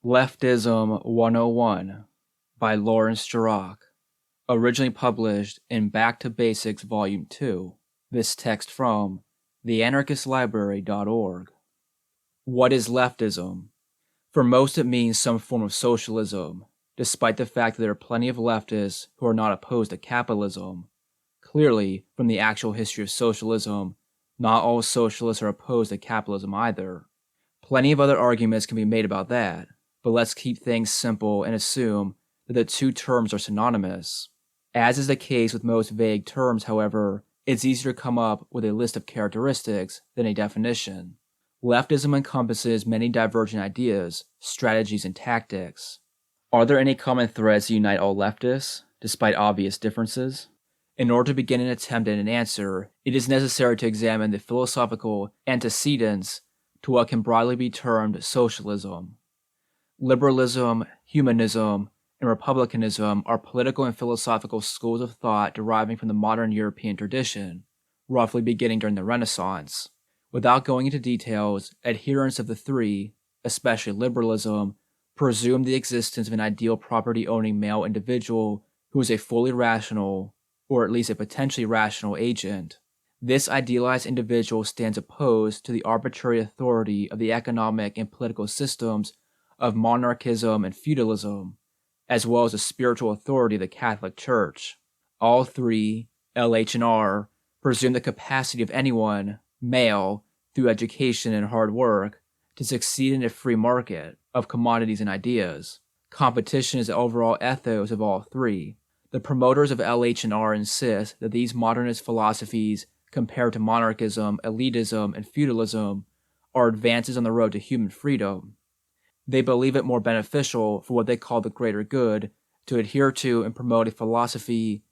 Leftism 101 by Lawrence Jarach, originally published in Back to Basics Volume 2. This text from theanarchistlibrary.org. What is leftism? For most it means some form of socialism, despite the fact that there are plenty of leftists who are not opposed to capitalism. Clearly, from the actual history of socialism, not all socialists are opposed to capitalism either. Plenty of other arguments can be made about that, but let's keep things simple and assume that the two terms are synonymous. As is the case with most vague terms, however, it's easier to come up with a list of characteristics than a definition. Leftism encompasses many divergent ideas, strategies, and tactics. Are there any common threads that unite all leftists, despite obvious differences? In order to begin an attempt at an answer, it is necessary to examine the philosophical antecedents to what can broadly be termed socialism. Liberalism, humanism, and republicanism are political and philosophical schools of thought deriving from the modern European tradition, roughly beginning during the Renaissance. Without going into details, adherents of the three, especially liberalism, presume the existence of an ideal property-owning male individual who is a fully rational, or at least a potentially rational agent. This idealized individual stands opposed to the arbitrary authority of the economic and political systems of monarchism and feudalism, as well as the spiritual authority of the Catholic Church. All three, LH and R, presume the capacity of anyone, male, through education and hard work, to succeed in a free market of commodities and ideas. Competition is the overall ethos of all three. The promoters of LH and R insist that these modernist philosophies, compared to monarchism, elitism, and feudalism, are advances on the road to human freedom. They believe it more beneficial for what they call the greater good to adhere to and promote a philosophy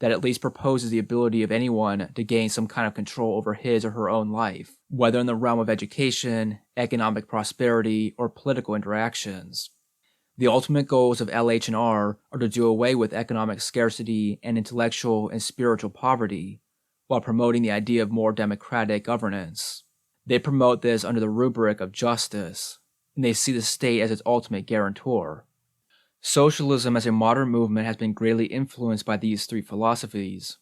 that at least proposes the ability of anyone to gain some kind of control over his or her own life, whether in the realm of education, economic prosperity, or political interactions. The ultimate goals of LH and R are to do away with economic scarcity and intellectual and spiritual poverty, while promoting the idea of more democratic governance. They promote this under the rubric of justice, and they see the state as its ultimate guarantor. Socialism as a modern movement has been greatly influenced by these three philosophies.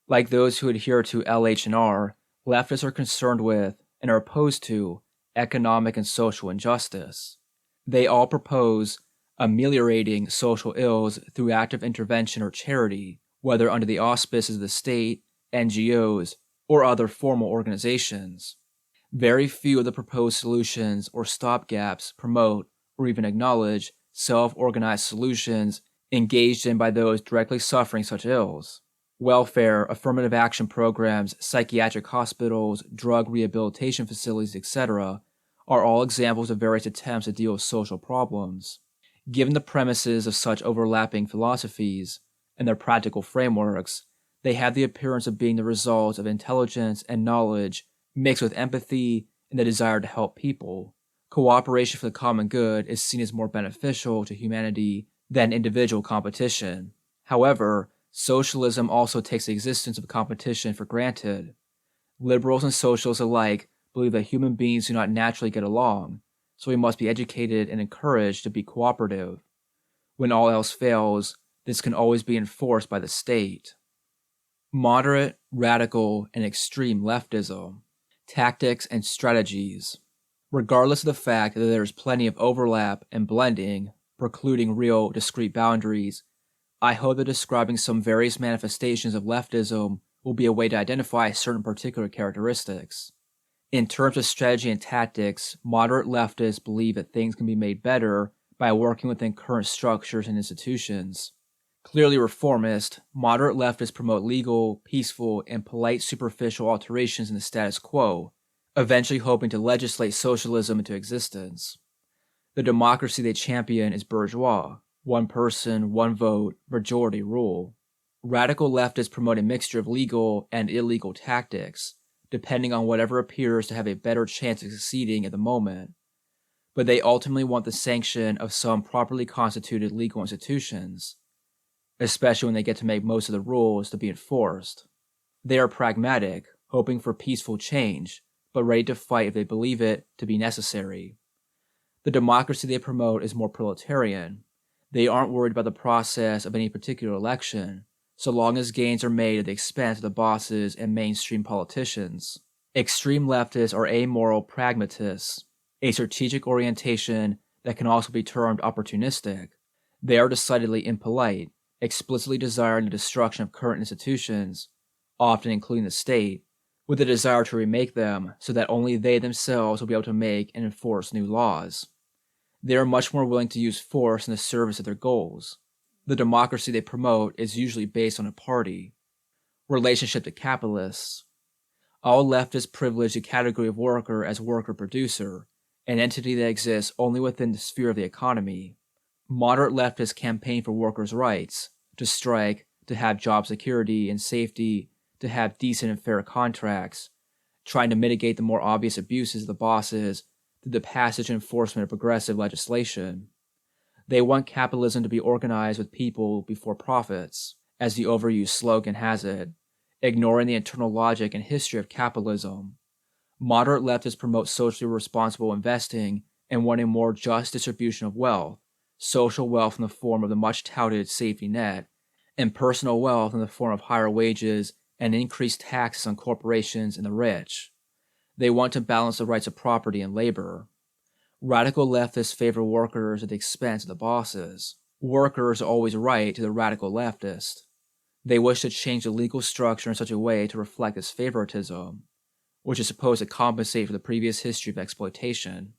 Like those who adhere to LH and R, leftists are concerned with, and are opposed to, economic and social injustice. They all propose ameliorating social ills through active intervention or charity, whether under the auspices of the state, NGOs, or other formal organizations. Very few of the proposed solutions or stopgaps promote or even acknowledge self-organized solutions engaged in by those directly suffering such ills. Welfare, affirmative action programs, psychiatric hospitals, drug rehabilitation facilities, etc., are all examples of various attempts to deal with social problems. Given the premises of such overlapping philosophies and their practical frameworks, they have the appearance of being the result of intelligence and knowledge mixed with empathy and the desire to help people. Cooperation for the common good is seen as more beneficial to humanity than individual competition. However, socialism also takes the existence of competition for granted. Liberals and socialists alike believe that human beings do not naturally get along, so we must be educated and encouraged to be cooperative. When all else fails, this can always be enforced by the state. Moderate, radical, and extreme leftism. Tactics and strategies. Regardless of the fact that there is plenty of overlap and blending, precluding real, discrete boundaries, I hope that describing some various manifestations of leftism will be a way to identify certain particular characteristics. In terms of strategy and tactics, moderate leftists believe that things can be made better by working within current structures and institutions. Clearly reformist, moderate leftists promote legal, peaceful, and polite superficial alterations in the status quo, eventually hoping to legislate socialism into existence. The democracy they champion is bourgeois, one person, one vote, majority rule. Radical leftists promote a mixture of legal and illegal tactics, depending on whatever appears to have a better chance of succeeding at the moment. But they ultimately want the sanction of some properly constituted legal institutions, especially when they get to make most of the rules to be enforced. They are pragmatic, hoping for peaceful change, but ready to fight if they believe it to be necessary. The democracy they promote is more proletarian. They aren't worried about the process of any particular election, so long as gains are made at the expense of the bosses and mainstream politicians. Extreme leftists are amoral pragmatists, a strategic orientation that can also be termed opportunistic. They are decidedly impolite, explicitly desiring the destruction of current institutions, often including the state, with a desire to remake them so that only they themselves will be able to make and enforce new laws. They are much more willing to use force in the service of their goals. The democracy they promote is usually based on a party. Relationship to capitalists. All leftists privilege the category of worker as worker-producer, an entity that exists only within the sphere of the economy. Moderate leftists campaign for workers' rights, to strike, to have job security and safety, to have decent and fair contracts, trying to mitigate the more obvious abuses of the bosses through the passage and enforcement of progressive legislation. They want capitalism to be organized with people before profits, as the overused slogan has it, ignoring the internal logic and history of capitalism. Moderate leftists promote socially responsible investing and want a more just distribution of wealth, social wealth in the form of the much-touted safety net, and personal wealth in the form of higher wages and increased taxes on corporations and the rich. They want to balance the rights of property and labor. Radical leftists favor workers at the expense of the bosses. Workers are always right to the radical leftist. They wish to change the legal structure in such a way to reflect this favoritism, which is supposed to compensate for the previous history of exploitation.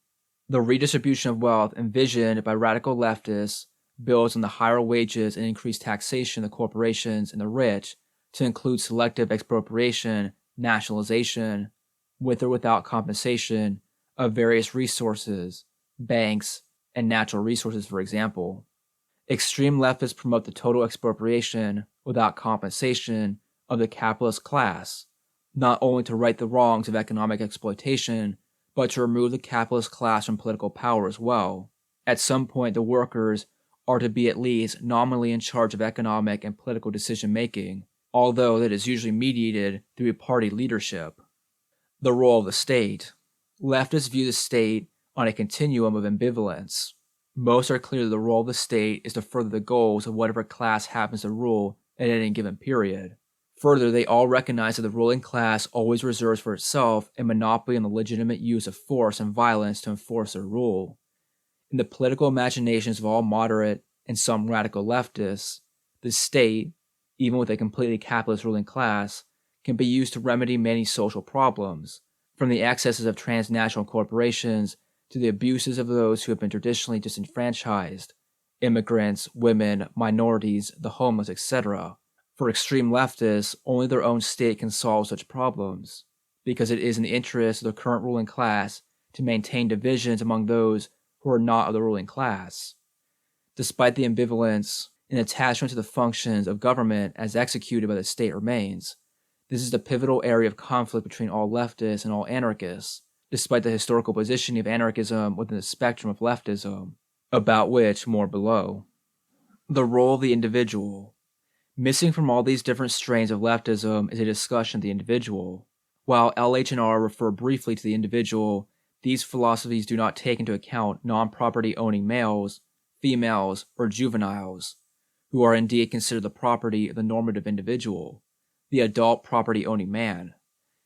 The redistribution of wealth envisioned by radical leftists builds on the higher wages and increased taxation of the corporations and the rich to include selective expropriation, nationalization, with or without compensation, of various resources, banks, and natural resources, for example. Extreme leftists promote the total expropriation, without compensation, of the capitalist class, not only to right the wrongs of economic exploitation, but to remove the capitalist class from political power as well. At some point, the workers are to be at least nominally in charge of economic and political decision-making, although that is usually mediated through a party leadership. The role of the state. Leftists view the state on a continuum of ambivalence. Most are clear that the role of the state is to further the goals of whatever class happens to rule at any given period. Further, they all recognize that the ruling class always reserves for itself a monopoly on the legitimate use of force and violence to enforce their rule. In the political imaginations of all moderate and some radical leftists, the state, even with a completely capitalist ruling class, can be used to remedy many social problems, from the excesses of transnational corporations to the abuses of those who have been traditionally disenfranchised, immigrants, women, minorities, the homeless, etc. For extreme leftists, only their own state can solve such problems, because it is in the interest of the current ruling class to maintain divisions among those who are not of the ruling class. Despite the ambivalence, an attachment to the functions of government as executed by the state remains. This is the pivotal area of conflict between all leftists and all anarchists, despite the historical positioning of anarchism within the spectrum of leftism, about which more below. The role of the individual. Missing from all these different strains of leftism is a discussion of the individual. While LH and R refer briefly to the individual, these philosophies do not take into account non-property owning males, females, or juveniles, who are indeed considered the property of the normative individual, the adult property-owning man.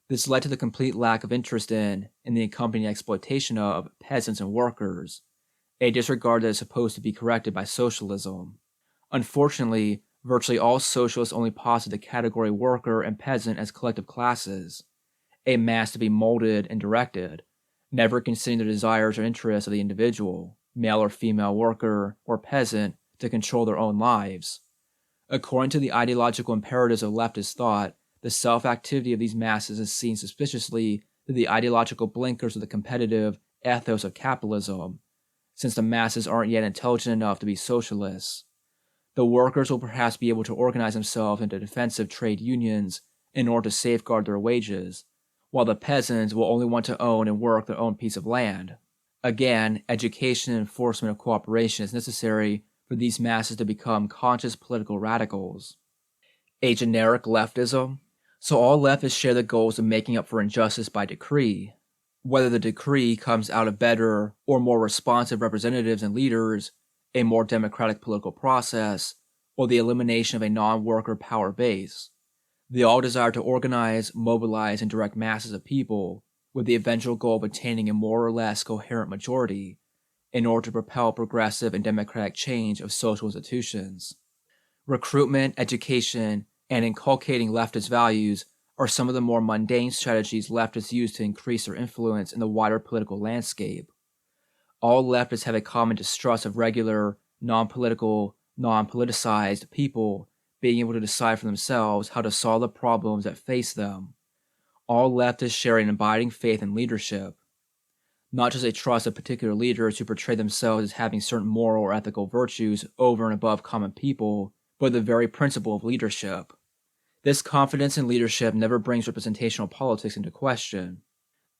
This led to the complete lack of interest in, and the accompanying exploitation of, peasants and workers, a disregard that is supposed to be corrected by socialism. Unfortunately, virtually all socialists only posit the category worker and peasant as collective classes, a mass to be molded and directed, never considering the desires or interests of the individual, male or female worker, or peasant, to control their own lives. According to the ideological imperatives of leftist thought, the self-activity of these masses is seen suspiciously through the ideological blinkers of the competitive ethos of capitalism, since the masses aren't yet intelligent enough to be socialists. The workers will perhaps be able to organize themselves into defensive trade unions in order to safeguard their wages, while the peasants will only want to own and work their own piece of land. Again, education and enforcement of cooperation is necessary for these masses to become conscious political radicals. A generic leftism? So all leftists share the goals of making up for injustice by decree. Whether the decree comes out of better or more responsive representatives and leaders, a more democratic political process, or the elimination of a non-worker power base, they all desire to organize, mobilize, and direct masses of people with the eventual goal of attaining a more or less coherent majority in order to propel progressive and democratic change of social institutions. Recruitment, education, and inculcating leftist values are some of the more mundane strategies leftists use to increase their influence in the wider political landscape. All leftists have a common distrust of regular, non-political, non-politicized people being able to decide for themselves how to solve the problems that face them. All leftists share an abiding faith in leadership, not just a trust of particular leaders who portray themselves as having certain moral or ethical virtues over and above common people, but the very principle of leadership. This confidence in leadership never brings representational politics into question.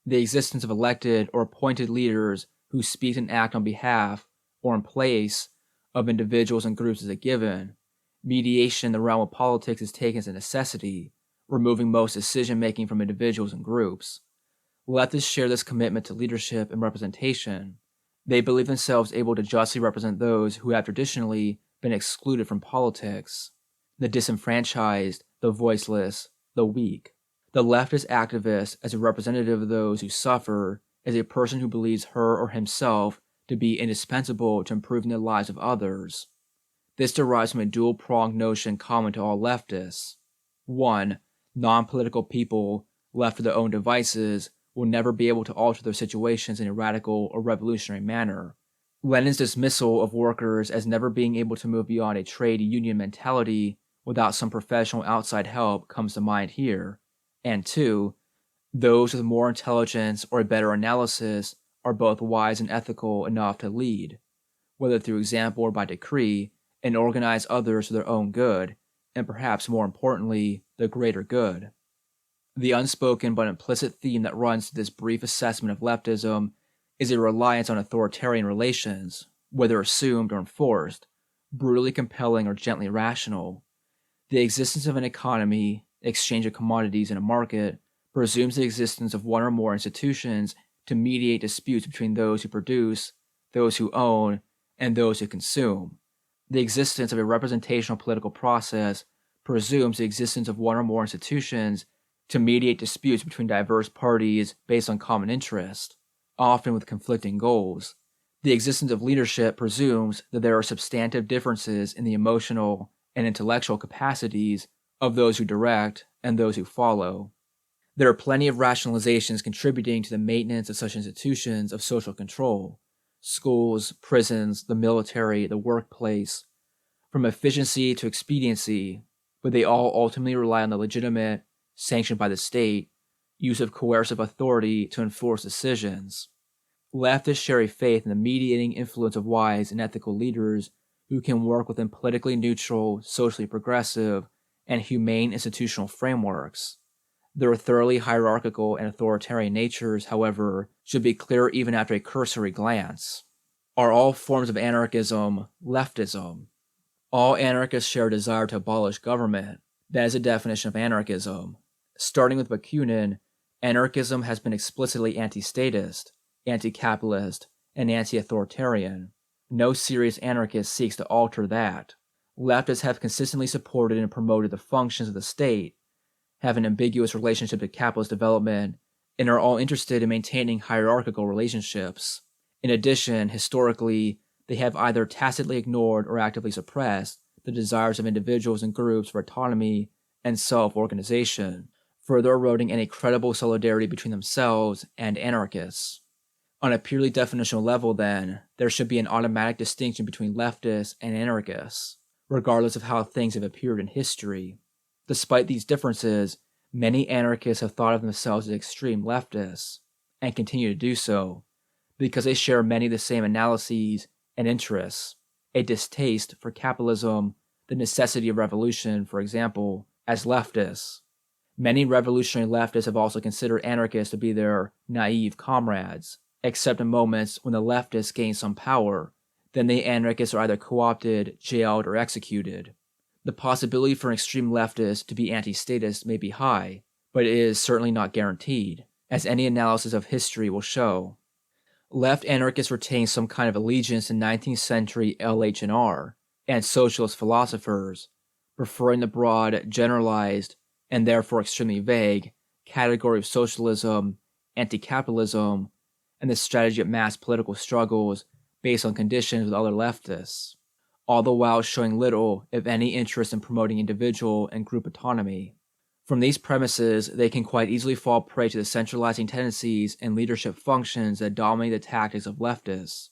The existence of elected or appointed leaders who speak and act on behalf or in place of individuals and groups is a given. Mediation in the realm of politics is taken as a necessity, removing most decision-making from individuals and groups. Leftists share this commitment to leadership and representation. They believe themselves able to justly represent those who have traditionally been excluded from politics, the disenfranchised, the voiceless, the weak. The leftist activist, as a representative of those who suffer, is a person who believes her or himself to be indispensable to improving the lives of others. This derives from a dual-pronged notion common to all leftists. 1. Non-political people, left to their own devices, will never be able to alter their situations in a radical or revolutionary manner. Lenin's dismissal of workers as never being able to move beyond a trade union mentality without some professional outside help comes to mind here. And 2. Those with more intelligence or a better analysis are both wise and ethical enough to lead, whether through example or by decree, and organize others for their own good, and perhaps more importantly, the greater good. The unspoken but implicit theme that runs through this brief assessment of leftism is a reliance on authoritarian relations, whether assumed or enforced, brutally compelling or gently rational. The existence of an economy, exchange of commodities in a market, presumes the existence of one or more institutions to mediate disputes between those who produce, those who own, and those who consume. The existence of a representational political process presumes the existence of one or more institutions to mediate disputes between diverse parties based on common interest, often with conflicting goals. The existence of leadership presumes that there are substantive differences in the emotional and intellectual capacities of those who direct and those who follow. There are plenty of rationalizations contributing to the maintenance of such institutions of social control: schools, prisons, the military, the workplace, from efficiency to expediency, but they all ultimately rely on the legitimate, sanctioned by the state, use of coercive authority to enforce decisions. Leftists share a faith in the mediating influence of wise and ethical leaders who can work within politically neutral, socially progressive, and humane institutional frameworks. Their thoroughly hierarchical and authoritarian natures, however, should be clear even after a cursory glance. Are all forms of anarchism leftism? All anarchists share a desire to abolish government. That is a definition of anarchism. Starting with Bakunin, anarchism has been explicitly anti-statist, anti-capitalist, and anti-authoritarian. No serious anarchist seeks to alter that. Leftists have consistently supported and promoted the functions of the state, have an ambiguous relationship to capitalist development, and are all interested in maintaining hierarchical relationships. In addition, historically, they have either tacitly ignored or actively suppressed the desires of individuals and groups for autonomy and self-organization, further eroding any credible solidarity between themselves and anarchists. On a purely definitional level, then, there should be an automatic distinction between leftists and anarchists, regardless of how things have appeared in history. Despite these differences, many anarchists have thought of themselves as extreme leftists, and continue to do so, because they share many of the same analyses and interests: a distaste for capitalism, the necessity of revolution, for example, as leftists. Many revolutionary leftists have also considered anarchists to be their naive comrades, except in moments when the leftists gain some power. Then the anarchists are either co-opted, jailed, or executed. The possibility for an extreme leftist to be anti-statist may be high, but it is certainly not guaranteed, as any analysis of history will show. Left anarchists retain some kind of allegiance to 19th century LH&R and socialist philosophers, preferring the broad, generalized, and therefore extremely vague category of socialism, anti-capitalism, and the strategy of mass political struggles based on conditions with other leftists, all the while showing little, if any, interest in promoting individual and group autonomy. From these premises, they can quite easily fall prey to the centralizing tendencies and leadership functions that dominate the tactics of leftists.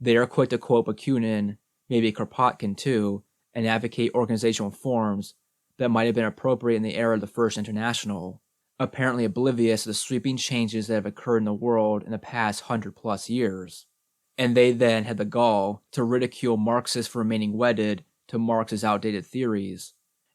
They are quick to quote Bakunin, maybe Kropotkin too, and advocate organizational forms that might have been appropriate in the era of the First International, apparently oblivious to the sweeping changes that have occurred in the world in the past 100+ years. And they then had the gall to ridicule Marxists for remaining wedded to Marx's outdated theories,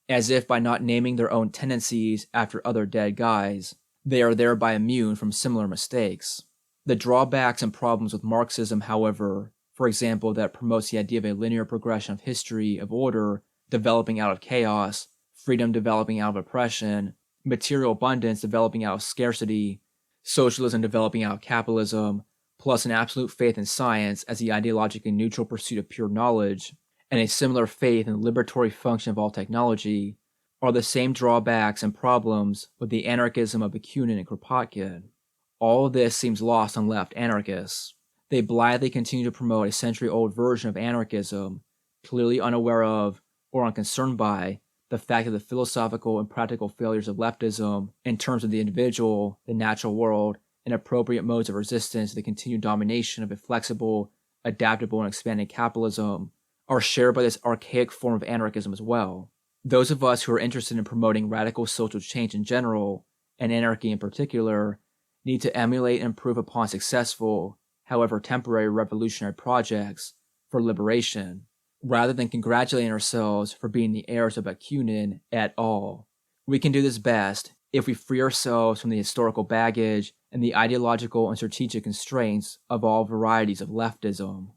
as if by not naming their own tendencies after other dead guys, they are thereby immune from similar mistakes. The drawbacks and problems with Marxism, however, for example, that it promotes the idea of a linear progression of history, of order developing out of chaos, freedom developing out of oppression, material abundance developing out of scarcity, socialism developing out of capitalism, plus an absolute faith in science as the ideologically neutral pursuit of pure knowledge, and a similar faith in the liberatory function of all technology, are the same drawbacks and problems with the anarchism of Bakunin and Kropotkin. All of this seems lost on left anarchists. They blithely continue to promote a century-old version of anarchism, clearly unaware of, or unconcerned by, the fact of the philosophical and practical failures of leftism in terms of the individual, the natural world, and appropriate modes of resistance to the continued domination of a flexible, adaptable, and expanding capitalism are shared by this archaic form of anarchism as well. Those of us who are interested in promoting radical social change in general, and anarchy in particular, need to emulate and improve upon successful, however temporary, revolutionary projects for liberation, rather than congratulating ourselves for being the heirs of Bakunin et al. We can do this best if we free ourselves from the historical baggage and the ideological and strategic constraints of all varieties of leftism.